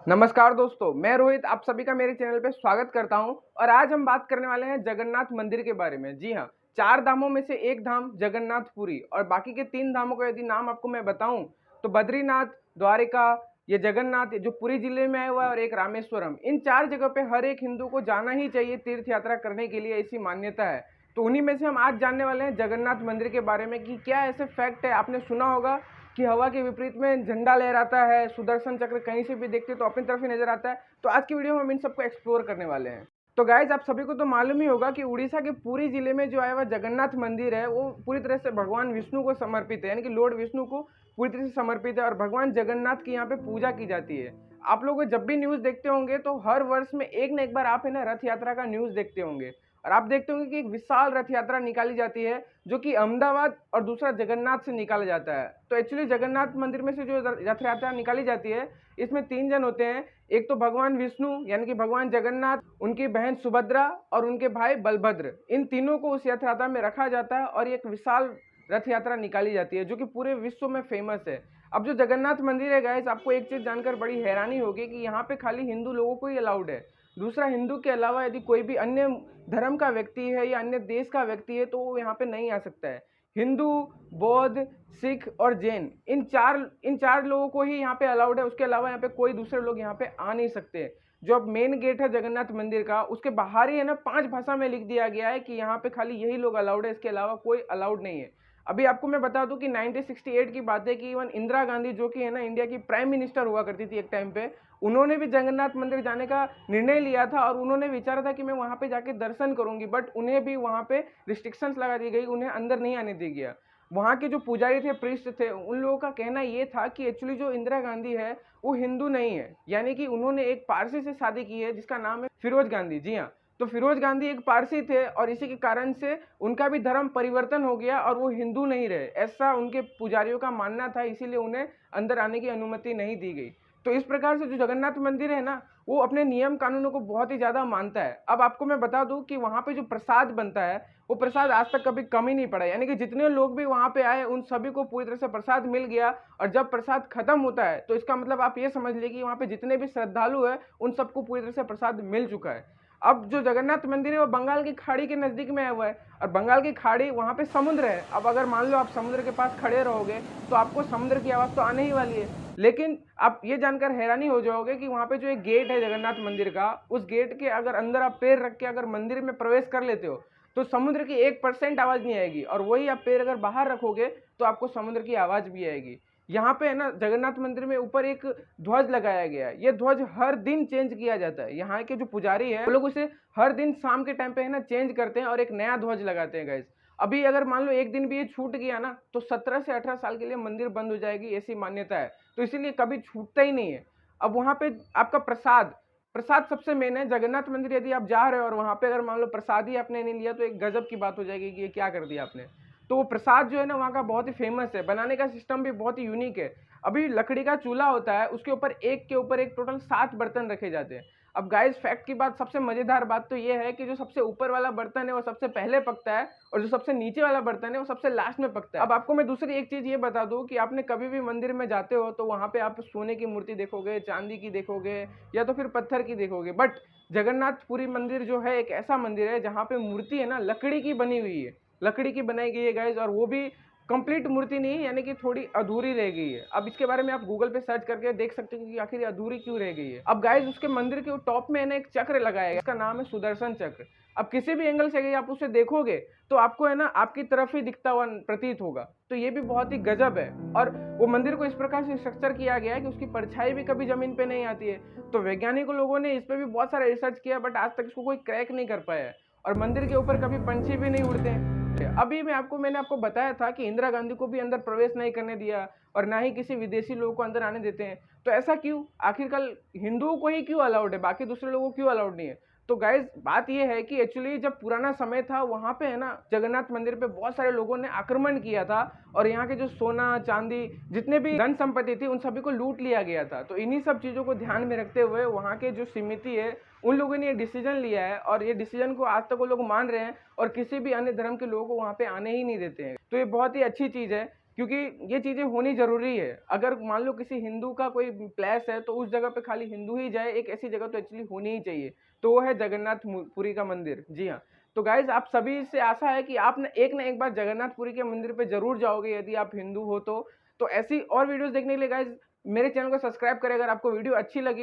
नमस्कार दोस्तों, मैं रोहित आप सभी का मेरे चैनल पे स्वागत करता हूं। और आज हम बात करने वाले हैं जगन्नाथ मंदिर के बारे में। जी हां, 4 धामों में से एक धाम जगन्नाथपुरी और बाकी के 3 धामों का यदि नाम आपको मैं बताऊं तो बद्रीनाथ, द्वारिका, ये जगन्नाथ जो पुरी जिले में आया हुआ है और एक रामेश्वरम। इन 4 जगह पे हर एक हिंदू को जाना ही चाहिए तीर्थ यात्रा करने के लिए, ऐसी मान्यता है। तो उन्हीं में से हम आज जानने वाले हैं जगन्नाथ मंदिर के बारे में कि क्या ऐसे फैक्ट है। आपने सुना होगा कि हवा के विपरीत में झंडा लहराता है, सुदर्शन चक्र कहीं से भी देखते तो अपनी तरफ ही नजर आता है। तो आज की वीडियो में हम इन सबको एक्सप्लोर करने वाले हैं। तो गाइज, आप सभी को तो मालूम ही होगा कि उड़ीसा के पुरी जिले में जो आया हुआ जगन्नाथ मंदिर है वो पूरी तरह से भगवान विष्णु को समर्पित है, यानी कि लॉर्ड विष्णु को पूरी तरह से समर्पित है और भगवान जगन्नाथ की यहाँ पे पूजा की जाती है। आप लोग जब भी न्यूज देखते होंगे तो हर वर्ष में एक ना एक बार आप है ना रथ यात्रा का न्यूज देखते होंगे और आप देखते होंगे कि एक विशाल रथ यात्रा निकाली जाती है जो कि अहमदाबाद और दूसरा जगन्नाथ से निकाला जाता है। तो एक्चुअली जगन्नाथ मंदिर में से जो रथ यात्रा निकाली जाती है इसमें 3 जन होते हैं। एक तो भगवान विष्णु यानी कि भगवान जगन्नाथ, उनकी बहन सुभद्रा और उनके भाई बलभद्र। इन तीनों को उस रथ यात्रा में रखा जाता है और एक विशाल रथ यात्रा निकाली जाती है जो कि पूरे विश्व में फेमस है। अब जो जगन्नाथ मंदिर है गाइस, आपको एक चीज जानकर बड़ी हैरानी होगी कि यहाँ पे खाली हिंदू लोगों को ही अलाउड है। दूसरा, हिंदू के अलावा यदि कोई भी अन्य धर्म का व्यक्ति है या अन्य देश का व्यक्ति है तो वो यहाँ पे नहीं आ सकता है। हिंदू, बौद्ध, सिख और जैन, इन चार लोगों को ही यहाँ पे अलाउड है। उसके अलावा यहाँ पे कोई दूसरे लोग यहाँ पे आ नहीं सकते। जो अब मेन गेट है जगन्नाथ मंदिर का, उसके बाहर ही है ना 5 भाषा में लिख दिया गया है कि यहाँ पे खाली यही लोग अलाउड है, इसके अलावा कोई अलाउड नहीं है। अभी आपको मैं बता दूं कि 1968 की बात है कि इवन इंदिरा गांधी जो कि है ना इंडिया की प्राइम मिनिस्टर हुआ करती थी एक टाइम पे, उन्होंने भी जगन्नाथ मंदिर जाने का निर्णय लिया था और उन्होंने विचारा था कि मैं वहां पे जाके दर्शन करूंगी, बट उन्हें भी वहां पे रिस्ट्रिक्शंस लगा दी गई, उन्हें अंदर नहीं आने दिया गया। वहाँ के जो पुजारी थे, प्रीस्ट थे, उन लोगों का कहना ये था कि एक्चुअली जो इंदिरा गांधी है वो हिंदू नहीं है, यानी कि उन्होंने एक पारसी से शादी की है जिसका नाम है फिरोज गांधी। जी हाँ, तो फिरोज गांधी एक पारसी थे और इसी के कारण से उनका भी धर्म परिवर्तन हो गया और वो हिंदू नहीं रहे, ऐसा उनके पुजारियों का मानना था। इसीलिए उन्हें अंदर आने की अनुमति नहीं दी गई। तो इस प्रकार से जो जगन्नाथ मंदिर है ना वो अपने नियम कानूनों को बहुत ही ज्यादा मानता है। अब आपको मैं बता दूं कि वहां पे जो प्रसाद बनता है वो प्रसाद आज तक कभी कमी नहीं पड़ा, यानी कि जितने लोग भी वहां पे आए उन सभी को पूरी तरह से प्रसाद मिल गया। और जब प्रसाद खत्म होता है तो इसका मतलब आप ये समझ लीजिए कि वहां पे जितने भी श्रद्धालु है उन सबको पूरी तरह से प्रसाद मिल चुका है। अब जो जगन्नाथ मंदिर है वो बंगाल की खाड़ी के नजदीक में आया हुआ है और बंगाल की खाड़ी वहां पे समुद्र है। अब अगर मान लो आप समुद्र के पास खड़े रहोगे तो आपको समुद्र की आवाज तो आने ही वाली है, लेकिन आप ये जानकर हैरानी हो जाओगे कि वहां पे जो एक गेट है जगन्नाथ मंदिर का, उस गेट के अगर अंदर आप पैर रख के अगर मंदिर में प्रवेश कर लेते हो तो समुद्र की 1% आवाज नहीं आएगी, और वही आप पैर अगर बाहर रखोगे तो आपको समुद्र की आवाज भी आएगी। यहाँ पे है ना जगन्नाथ मंदिर में ऊपर एक ध्वज लगाया गया है। ये ध्वज हर दिन चेंज किया जाता है। यहाँ के जो पुजारी है वो लोग उसे हर दिन शाम के टाइम पे है ना चेंज करते हैं और एक नया ध्वज लगाते हैं गाइस। अभी अगर मान लो एक दिन भी ये छूट गया ना तो 17 से 18 साल के लिए मंदिर बंद हो जाएगी, ऐसी मान्यता है। तो इसीलिए कभी छूटता ही नहीं है। अब वहाँ पे आपका प्रसाद प्रसाद सबसे मेन है। जगन्नाथ मंदिर यदि आप जा रहे हो और वहाँ पे अगर मान लो प्रसाद ही आपने नहीं लिया तो एक गजब की बात हो जाएगी कि ये क्या कर दिया आपने। तो वो प्रसाद जो है ना वहाँ का बहुत ही फेमस है, बनाने का सिस्टम भी बहुत ही यूनिक है। अभी लकड़ी का चूल्हा होता है, उसके ऊपर एक के ऊपर एक टोटल 7 बर्तन रखे जाते हैं। अब गाइस, फैक्ट की बात, सबसे मजेदार बात तो ये है कि जो सबसे ऊपर वाला बर्तन है वो सबसे पहले पकता है और जो सबसे नीचे वाला बर्तन है वो सबसे लास्ट में पकता है। अब आपको मैं दूसरी एक चीज ये बता दूं कि आपने कभी भी मंदिर में जाते हो तो वहां पे आप सोने की मूर्ति देखोगे, चांदी की देखोगे या तो फिर पत्थर की देखोगे, बट जगन्नाथपुरी मंदिर जो है एक ऐसा मंदिर है जहाँ पे मूर्ति है ना लकड़ी की बनी हुई है, लकड़ी की बनाई गई है गाइज, और वो भी कंप्लीट मूर्ति नहीं है, यानी कि थोड़ी अधूरी रह गई है। अब इसके बारे में आप गूगल पे सर्च करके देख सकते हो कि आखिर अधूरी क्यों रह गई है। अब गाइज, उसके मंदिर के टॉप में है ना एक चक्र लगाया है, इसका नाम है सुदर्शन चक्र। अब किसी भी एंगल से आप उसे देखोगे तो आपको है ना आपकी तरफ ही दिखता हुआ प्रतीत होगा। तो ये भी बहुत ही गजब है। और वो मंदिर को इस प्रकार से स्ट्रक्चर किया गया है कि उसकी परछाई भी कभी जमीन पे नहीं आती है। तो वैज्ञानिक लोगों ने इस पे भी बहुत सारा रिसर्च किया, बट आज तक इसको कोई क्रैक नहीं कर पाया है। और मंदिर के ऊपर कभी पंछी भी नहीं उड़ते हैं। अभी मैंने आपको बताया था कि इंदिरा गांधी को भी अंदर प्रवेश नहीं करने दिया और ना ही किसी विदेशी लोगों को अंदर आने देते हैं। तो ऐसा क्यों? आखिरकार हिंदुओं को ही क्यों अलाउड है, बाकी दूसरे लोगों को क्यों अलाउड नहीं है? तो गाइज, बात यह है कि एक्चुअली जब पुराना समय था वहां पे है ना जगन्नाथ मंदिर पे बहुत सारे लोगों ने आक्रमण किया था और यहाँ के जो सोना चांदी जितने भी धन संपत्ति थी उन सभी को लूट लिया गया था। तो इन्हीं सब चीजों को ध्यान में रखते हुए वहाँ के जो समिति है उन लोगों ने ये डिसीजन लिया है और ये डिसीजन को आज तक वो लोग मान रहे हैं और किसी भी अन्य धर्म के लोगों को वहाँ पे आने ही नहीं देते हैं। तो ये बहुत ही अच्छी चीज है क्योंकि ये चीज़ें होनी ज़रूरी है। अगर मान लो किसी हिंदू का कोई प्लेस है तो उस जगह पे खाली हिंदू ही जाए, एक ऐसी जगह तो एक्चुअली होनी ही चाहिए। तो वो है पुरी का मंदिर। जी हाँ, तो गाइज़ आप सभी से आशा है कि आप ना एक बार जगन्नाथपुरी के मंदिर पे ज़रूर जाओगे यदि आप हिंदू हो तो। तो ऐसी और वीडियोज़ देखने के लिए गाइज़ मेरे चैनल को सब्सक्राइब करें। अगर आपको वीडियो अच्छी लगी